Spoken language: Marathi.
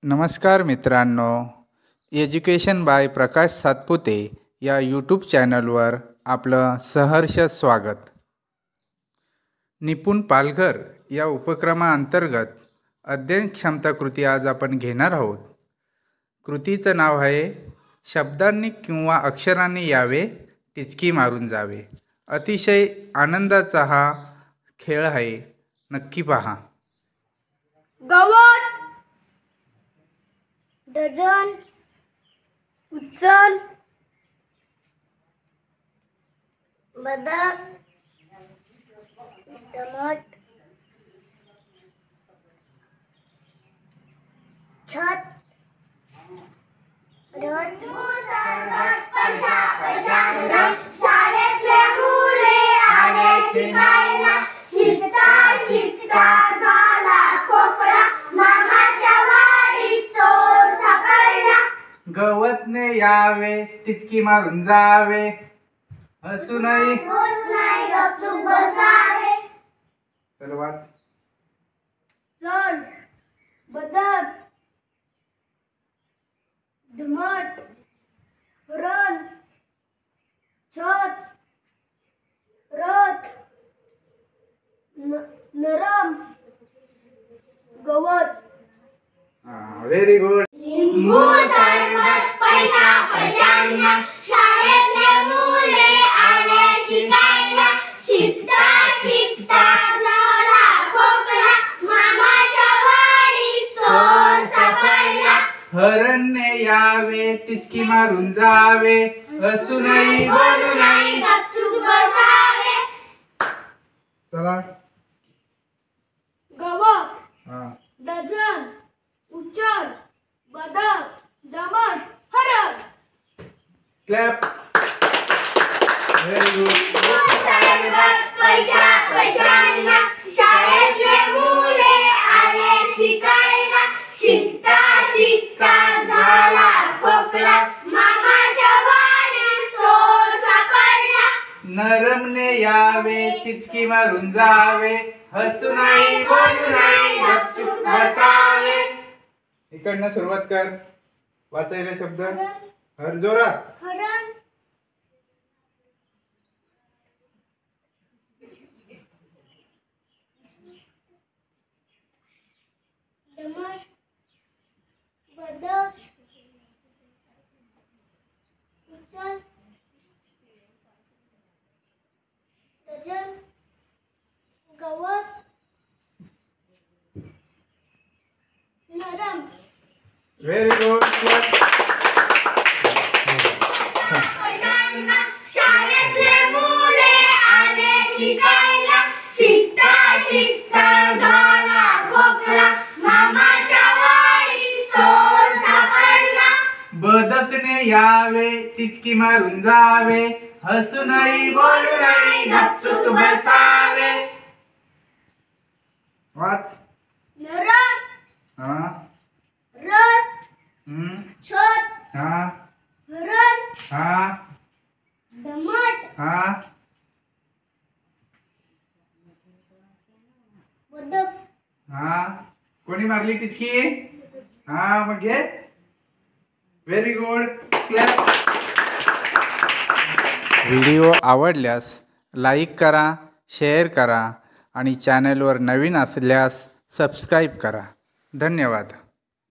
नमस्कार मित्रांनो, एज्युकेशन बाय प्रकाश सातपुते या यूट्यूब चॅनलवर आपलं सहर्ष स्वागत। निपुण पालघर या उपक्रमाअंतर्गत अध्ययन क्षमता कृती आज आपण घेणार आहोत। कृतीचं नाव आहे शब्दांनी किंवा अक्षरांनी यावे टिचकी मारून जावे। अतिशय आनंदाचा हा खेळ आहे, नक्की पहा। गवत, डझन, उचल, बदक, दमट, छत, रथ, शाळेतले मुले आले शिकायला, शिकता शिकता झाला खोकला, मामाच्या वाडीत चोर सापडला। गवतने यावे टिचकी मारून जावे, हसू नाही बोलू नाही गपचूप बसावे। सर्वात चढ, बदक, धमट, रण, छत, रथ, नरम, गवत। Very good. लिंबू सरबत पैशा पैशांना, शाळेतले मुले आले शिकायला, शिकता शिकता झाला खोकला, मामाच्या वाडीत चोर सापडला। हरणने यावे टिचकी मारून जावे, हसू नाही बोलू नाही गपचूप बसावे। चला गवत, हा डझन, उचल, बदक, दमट, हरण। क्लॅप। Very good. पैशा पैशांना, शाळेतले मुले आले शिकायला, शिकता शिकता झाला खोकला, मामाच्या वाडीत चोर सापडला। नरमने यावे टिचकी मारून जावे, हसू नाही बोलू नाही गपचूप बसावे। इकडनं सुरुवात कर वाचायला शब्द। हर जोरात। हरण, दमट, बदक, उचल, डझन, गवत, नरम। Very good. शाळेतले मुले आले शिकायला, शिकता शिकता झाला खोकला, मामाच्या वाडीत चोर सापडला। बदकने यावे टिचकी मारून जावे, हसू नाही बोलू नाही गपचूप बसावे। वाच। नरम, हा रथ, छत, हा हरण, हा दमट, हा बदक। हा कोणी मारली टिचकी? हा मग घे। Very good. क्लॅप। व्हिडिओ आवडल्यास लाईक करा, शेअर करा आणि चॅनलवर नवीन असल्यास सबस्क्राईब करा। धन्यवाद।